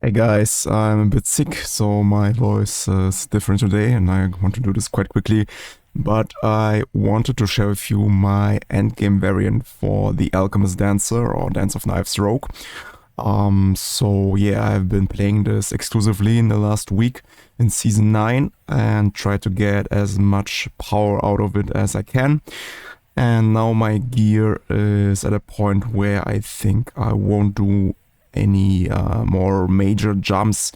Hey guys, I'm a bit sick, so my voice is different today, and I want to do this quite quickly. But I wanted to share with you my endgame variant for the Alchemist Dancer or Dance of Knives Rogue. So yeah, I've been playing this exclusively in the last week in Season 9 and try to get as much power out of it as I can. And now my gear is at a point where I think I won't do any more major jumps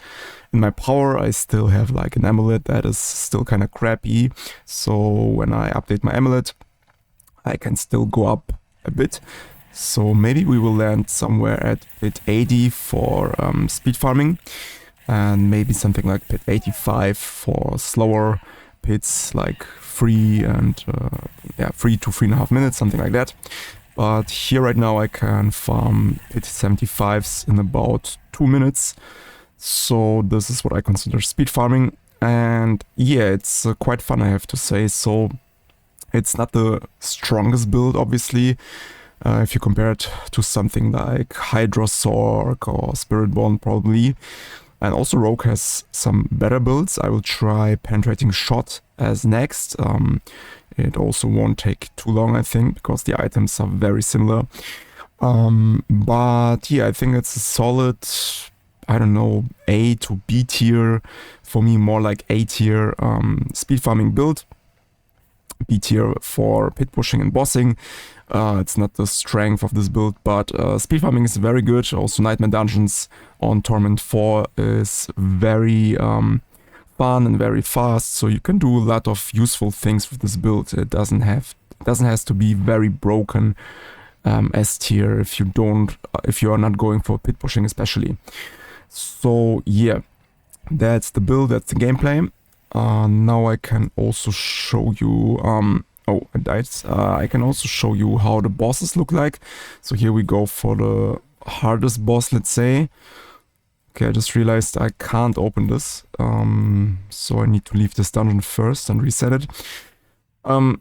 in my power. I still have like an amulet that is still kind of crappy, so when I update my amulet I can still go up a bit. So maybe we will land somewhere at pit 80 for speed farming, and maybe something like pit 85 for slower pits like 3 and 3 to 3.5 minutes, something like that. But here right now I can farm pit 75s in about 2 minutes. So this is what I consider speed farming. And yeah, it's quite fun, I have to say. So it's not the strongest build, obviously, if you compare it to something like Hydra Sorc or Spiritborn probably. And also Rogue has some better builds. I will try Penetrating Shot as next. It also won't take too long, I think, because the items are very similar. But yeah, I think it's a solid, I don't know, A to B tier. For me, more like A tier speed farming build. B tier for pit pushing and bossing. It's not the strength of this build, but speed farming is very good. Also, Nightmare Dungeons on Torment 4 is very fun and very fast, so you can do a lot of useful things with this build. It doesn't have to be very broken S tier if you are not going for pit pushing especially. So yeah, that's the build, that's the gameplay. Now I can also show you oh, I died. I can also show you how the bosses look like. So here we go for the hardest boss, let's say. Okay, I just realized I can't open this, so I need to leave this dungeon first and reset it.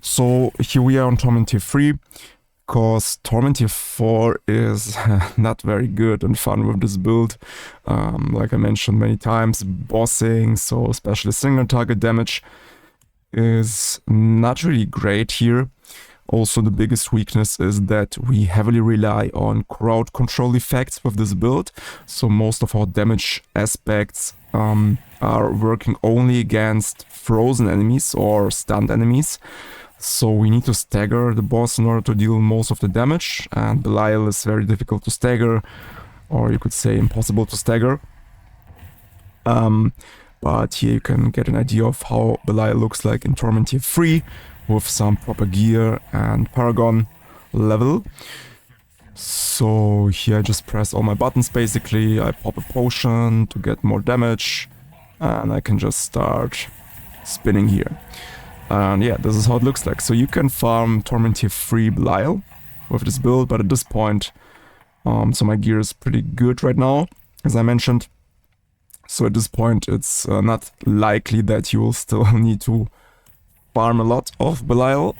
So here we are on Torment Tier 3, because Torment Tier 4 is not very good and fun with this build. Like I mentioned many times, bossing, so especially single target damage, is not really great here. Also, the biggest weakness is that we heavily rely on crowd control effects with this build. So most of our damage aspects are working only against frozen enemies or stunned enemies. So we need to stagger the boss in order to deal most of the damage. And Belial is very difficult to stagger, or you could say impossible to stagger. But here you can get an idea of how Belial looks like in Torment Tier 3. With some proper gear and Paragon level. So here I just press all my buttons basically, I pop a potion to get more damage, and I can just start spinning here. And yeah, this is how it looks like. So you can farm Torment Tier 3 Belial with this build, but at this point, so my gear is pretty good right now, as I mentioned. So at this point it's not likely that you will still need to farm a lot of Belial.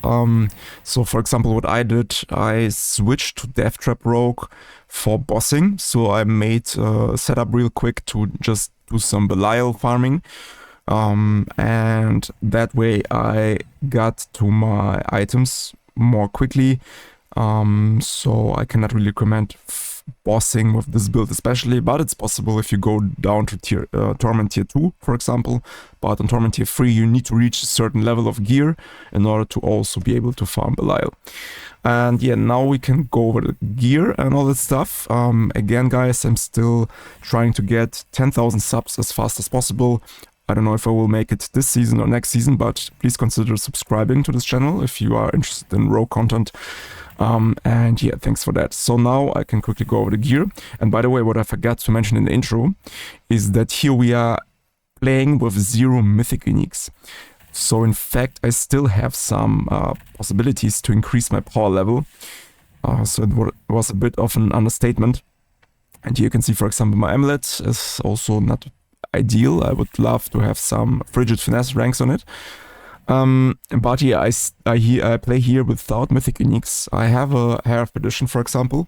So for example, what I did, I switched to Death Trap Rogue for bossing. So I made a setup real quick to just do some Belial farming. And that way I got to my items more quickly. So I cannot really recommend bossing with this build especially, but it's possible if you go down to Torment Tier 2, for example. But on Torment Tier 3 you need to reach a certain level of gear in order to also be able to farm Belial. And yeah, now we can go over the gear and all that stuff. Again guys, I'm still trying to get 10,000 subs as fast as possible. I don't know if I will make it this season or next season, but please consider subscribing to this channel if you are interested in Rogue content. And yeah, thanks for that. So now I can quickly go over the gear. And by the way, what I forgot to mention in the intro is that here we are playing with 0 mythic uniques. So in fact, I still have some possibilities to increase my power level. So it was a bit of an understatement. And here you can see, for example, my amulet is also not ideal. I would love to have some frigid finesse ranks on it. But yeah, I play here without mythic uniques. I have a Hair of Perdition, for example,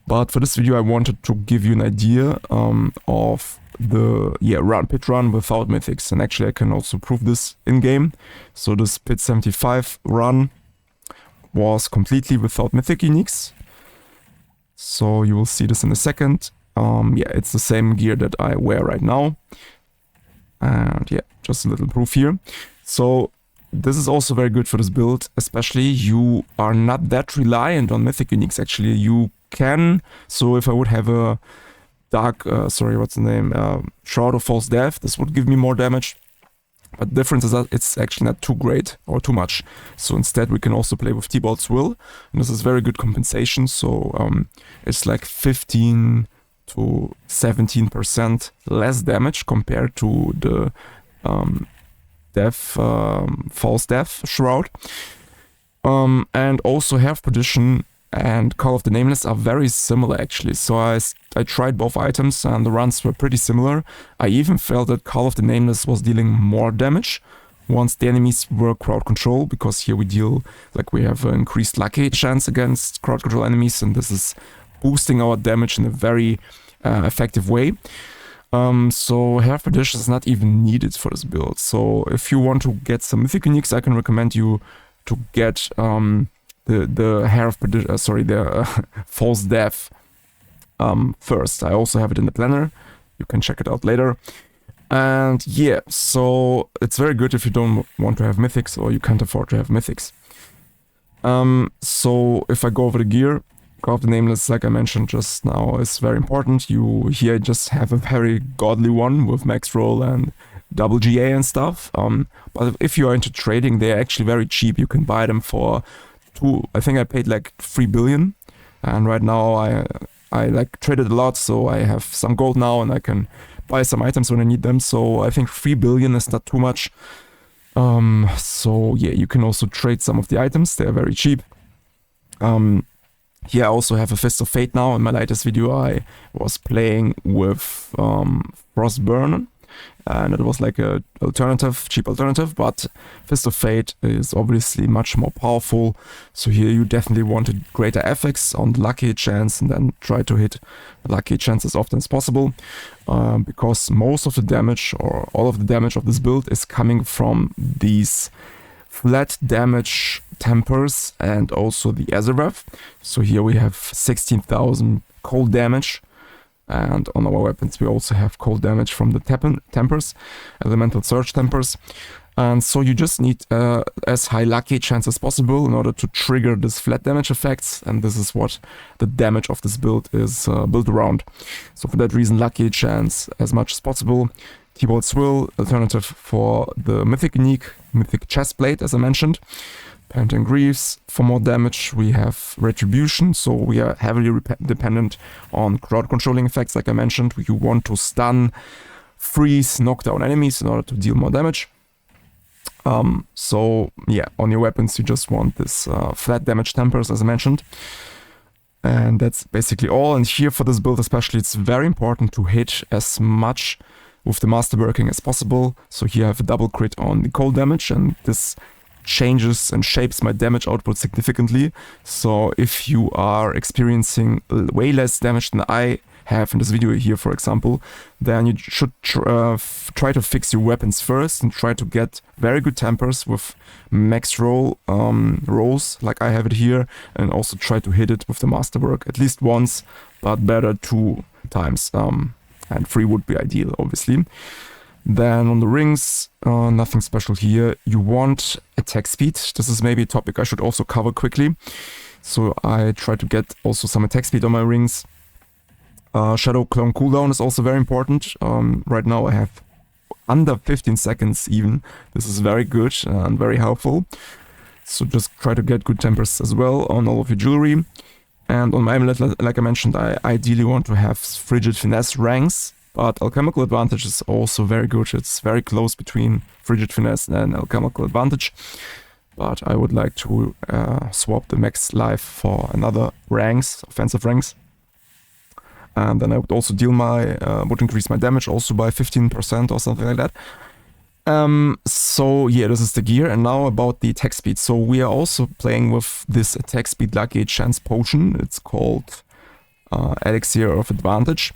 but for this video I wanted to give you an idea of the pit run without mythics, and actually I can also prove this in game. So this pit 75 run was completely without mythic uniques. So you will see this in a second. Yeah, it's the same gear that I wear right now. And yeah, just a little proof here. So this is also very good for this build, especially you are not that reliant on mythic uniques. Actually, you can, so if I would have a dark, Shroud of False Death, this would give me more damage. But the difference is that it's actually not too great or too much. So instead we can also play with T-Bolt's Will, and this is very good compensation. So it's like 15 to 17% less damage compared to the False Death Shroud. And also Hair of Perdition and Call of the Nameless are very similar actually. So I tried both items and the runs were pretty similar. I even felt that Call of the Nameless was dealing more damage once the enemies were crowd control, because here we have an increased lucky chance against crowd control enemies, and this is boosting our damage in a very effective way. So Hair of Perdition is not even needed for this build. So if you want to get some mythic uniques, I can recommend you to get the Hair of Perdition, the False Death first. I also have it in the planner. You can check it out later. And yeah, so it's very good if you don't want to have mythics or you can't afford to have mythics. So if I go over the gear, Call of the Nameless, like I mentioned just now, is very important. You here just have a very godly one with max roll and double GA and stuff. But if you are into trading, they're actually very cheap. You can buy them for I think I paid like 3 billion, and right now I like traded a lot, so I have some gold now and I can buy some items when I need them. So I think 3 billion is not too much. So yeah, you can also trade some of the items. They're very cheap. Here I also have a Fist of Fate now. In my latest video I was playing with Frostburn, and it was like a cheap alternative, but Fist of Fate is obviously much more powerful. So here you definitely want a greater FX on the lucky chance, and then try to hit the lucky chance as often as possible, because most of the damage or all of the damage of this build is coming from these flat damage tempers and also the Azeroth. So here we have 16,000 cold damage, and on our weapons we also have cold damage from the tempers, elemental surge tempers. And so you just need as high lucky chance as possible in order to trigger this flat damage effects, and this is what the damage of this build is built around. So for that reason, lucky chance as much as possible. T-Bolt's Will, alternative for the mythic unique, mythic chestplate as I mentioned. Panther and Greaves, for more damage we have Retribution, so we are heavily dependent on crowd controlling effects like I mentioned. You want to stun, freeze, knock down enemies in order to deal more damage. So yeah, on your weapons you just want this flat damage tempers as I mentioned. And that's basically all. And here for this build especially, it's very important to hit as much with the Master Working as possible. So here I have a double crit on the cold damage, and this changes and shapes my damage output significantly. So if you are experiencing way less damage than I have in this video here, for example, then you should try to fix your weapons first and try to get very good tempers with max roll rolls like I have it here, and also try to hit it with the Masterwork at least once, but better 2 times. And 3 would be ideal, obviously. Then on the rings, nothing special here. You want attack speed. This is maybe a topic I should also cover quickly. So I try to get also some attack speed on my rings. Shadow Clone cooldown is also very important. Right now I have under 15 seconds even. This is very good and very helpful. So just try to get good tempers as well on all of your jewelry. And on my amulet, like I mentioned, I ideally want to have Frigid Finesse ranks, but Alchemical Advantage is also very good. It's very close between Frigid Finesse and Alchemical Advantage, but I would like to swap the max life for another ranks, offensive ranks. And then I would also would increase my damage also by 15% or something like that. So yeah, this is the gear. And now about the attack speed. So we are also playing with this attack speed lucky chance potion. It's called Elixir of Advantage.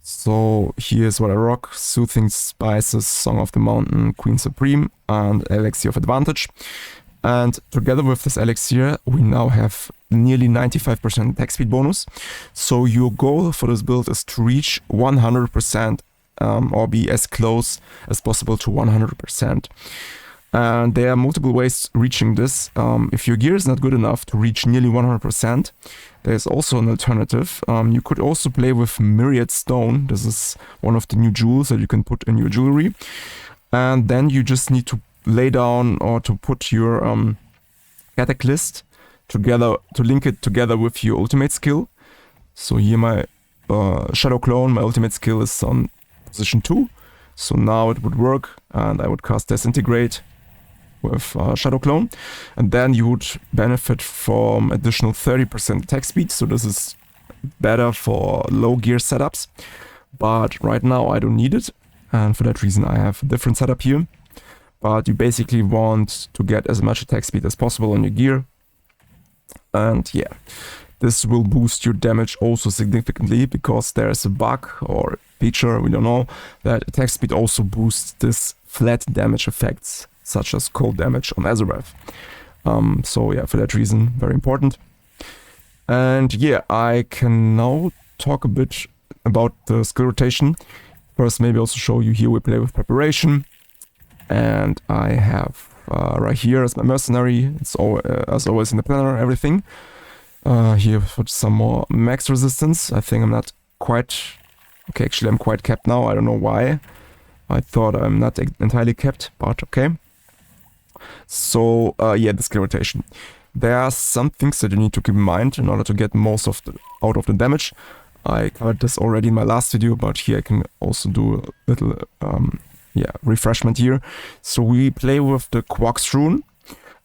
So here's what I rock: Soothing Spices, Song of the Mountain, Queen Supreme, and Elixir of Advantage. And together with this elixir, we now have nearly 95% attack speed bonus. So your goal for this build is to reach 100% or be as close as possible to 100%. And there are multiple ways reaching this. If your gear is not good enough to reach nearly 100%, there's also an alternative. You could also play with Myriad Stone. This is one of the new jewels that you can put in your jewelry. And then you just need to lay down or to put your Catalyst together, to link it together with your ultimate skill. So here my Shadow Clone, my ultimate skill is on position 2. So now it would work, and I would cast Disintegrate with Shadow Clone, and then you would benefit from additional 30% attack speed. So this is better for low gear setups, but right now I don't need it, and for that reason I have a different setup here. But you basically want to get as much attack speed as possible on your gear, and yeah, this will boost your damage also significantly, because there's a bug or feature, we don't know, that attack speed also boosts this flat damage effects, such as cold damage on Azeroth. So yeah, for that reason, very important. And yeah, I can now talk a bit about the skill rotation. First, maybe also show you here we play with Preparation. And I have right here as my mercenary, it's all, as always in the planner, everything. Here for some more max resistance. I think I'm not quite... Okay, actually I'm quite capped now, I don't know why. I thought I'm not entirely capped, but okay. So yeah, the skill rotation. There are some things that you need to keep in mind in order to get most of out of the damage. I covered this already in my last video, but here I can also do a little refreshment here. So we play with the Quarks rune,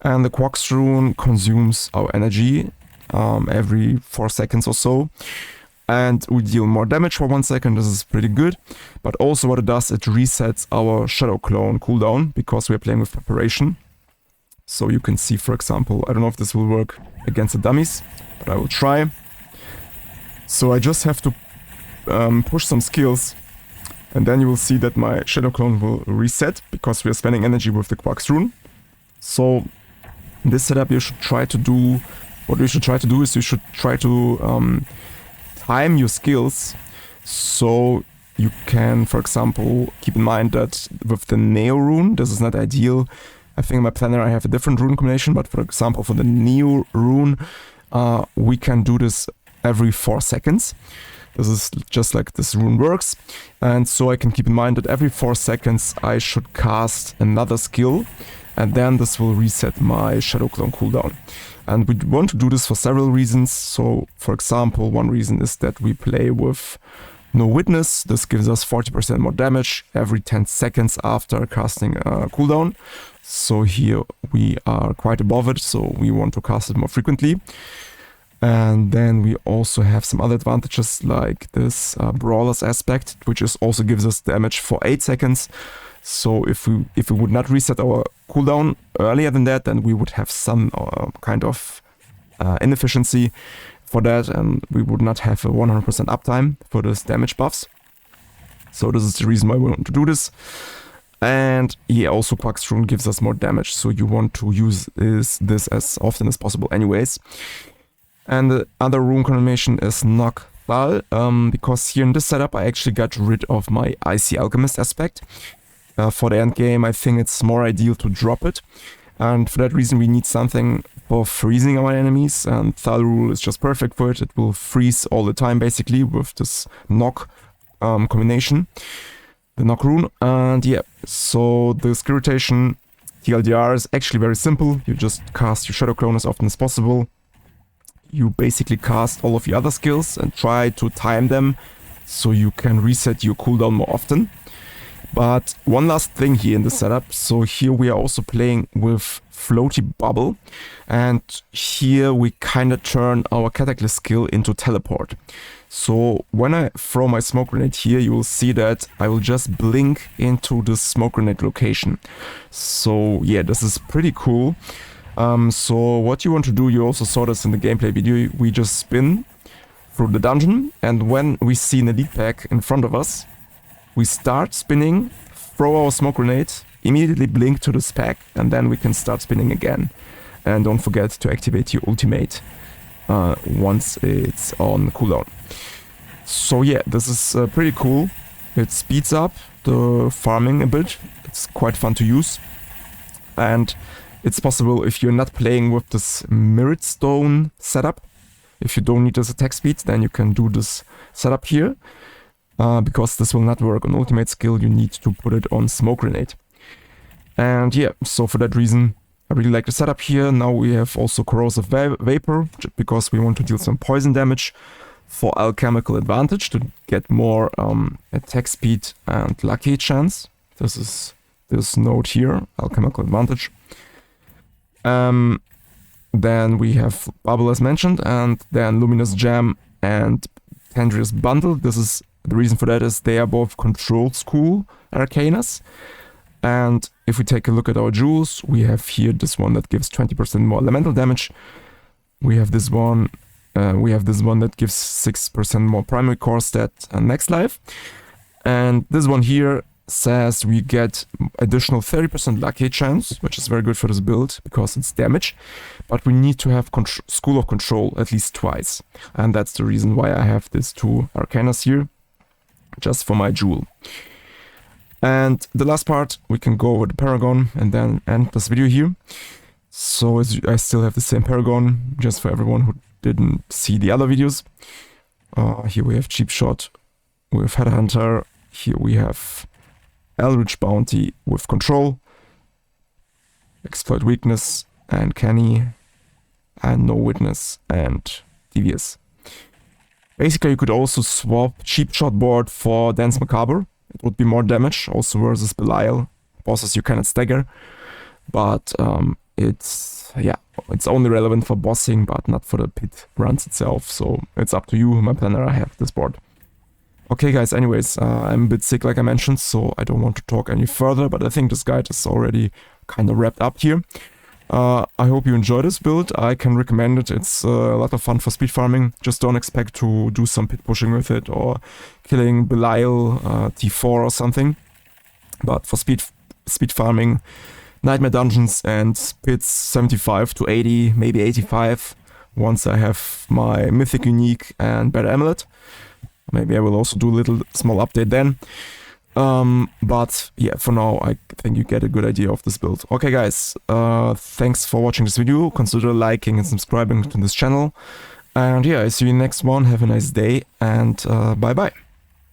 and the Quarks rune consumes our energy every 4 seconds or so. And we deal more damage for 1 second, this is pretty good. But also what it does, it resets our Shadow Clone cooldown, because we're playing with Preparation. So you can see, for example, I don't know if this will work against the dummies, but I will try. So I just have to push some skills, and then you will see that my Shadow Clone will reset, because we are spending energy with the Quarks rune. So in this setup you should try to do, what you should try to do is you should try to time your skills, so you can, for example, keep in mind that with the Neo rune, this is not ideal. I think in my planner I have a different rune combination, but for example for the Neo rune, we can do this every 4 seconds. This is just like this rune works, and so I can keep in mind that every 4 seconds I should cast another skill, and then this will reset my Shadow Clone cooldown. And we want to do this for several reasons. So, for example, one reason is that we play with No Witness. This gives us 40% more damage every 10 seconds after casting a cooldown. So here we are quite above it, so we want to cast it more frequently. And then we also have some other advantages, like this Brawler's aspect, which also gives us damage for 8 seconds. So if we would not reset our cooldown earlier than that, then we would have some kind of inefficiency for that, and we would not have a 100% uptime for this damage buffs. So this is the reason why we want to do this. And yeah, also Quarks rune gives us more damage, so you want to use this as often as possible anyways. And the other rune combination is Knock Thal, because here in this setup I actually got rid of my Icy Alchemist aspect. For the end game, I think it's more ideal to drop it, and for that reason we need something for freezing our enemies, and Thal rule is just perfect for it. It will freeze all the time basically with this knock combination, the knock rune. And yeah, so the skill rotation TLDR is actually very simple. You just cast your Shadow Clone as often as possible. You basically cast all of your other skills and try to time them so you can reset your cooldown more often. But one last thing here in the setup, so here we are also playing with Floaty Bubble, and here we kind of turn our Catalyst skill into Teleport. So when I throw my smoke grenade here, you will see that I will just blink into the smoke grenade location. So yeah, this is pretty cool. So what you want to do, you also saw this in the gameplay video, we just spin through the dungeon, and when we see an elite pack in front of us, we start spinning, throw our smoke grenade, immediately blink to this pack, and then we can start spinning again. And don't forget to activate your ultimate once it's on cooldown. So yeah, this is pretty cool. It speeds up the farming a bit. It's quite fun to use. And it's possible if you're not playing with this mirrored stone setup. If you don't need this attack speed, then you can do this setup here. Because this will not work on ultimate skill, you need to put it on smoke grenade. And yeah, so for that reason, I really like the setup here. Now we have also corrosive vapor, because we want to deal some poison damage for alchemical advantage to get more attack speed and lucky chance. This is this node here, alchemical advantage. Then we have Bubble as mentioned, and then Luminous Gem and Tendrius Bundle. This is the reason for that is they are both control school arcanas. And if we take a look at our jewels, we have here this one that gives 20% more elemental damage. We have this one that gives 6% more primary core stat and next life. And this one here says we get additional 30% lucky chance, which is very good for this build because it's damage. But we need to have School of Control at least twice. And that's the reason why I have these two arcanas here, just for my jewel. And the last part, we can go over the Paragon and then end this video here. So I still have the same Paragon, just for everyone who didn't see the other videos. Here we have Cheap Shot with Headhunter. Here we have Eldritch Bounty with Control, Exploit Weakness and Canny, and No Witness and Devious. Basically, you could also swap Cheap Shot board for Dance Macabre. It would be more damage, also versus Belial. Bosses you cannot stagger, but it's only relevant for bossing, but not for the pit runs itself. So it's up to you. My planner, I have this board. Okay, guys. Anyways, I'm a bit sick, like I mentioned, so I don't want to talk any further. But I think this guide is already kind of wrapped up here. I hope you enjoy this build. I can recommend it. It's a lot of fun for speed farming. Just don't expect to do some pit pushing with it or killing Belial T4 or something. But for speed farming, Nightmare Dungeons and pits 75 to 80, maybe 85. Once I have my Mythic Unique and Better Amulet. Maybe I will also do a little small update then. But yeah, for now, I think you get a good idea of this build. Okay, guys, thanks for watching this video. Consider liking and subscribing to this channel. And yeah, I see you in the next one. Have a nice day and bye-bye.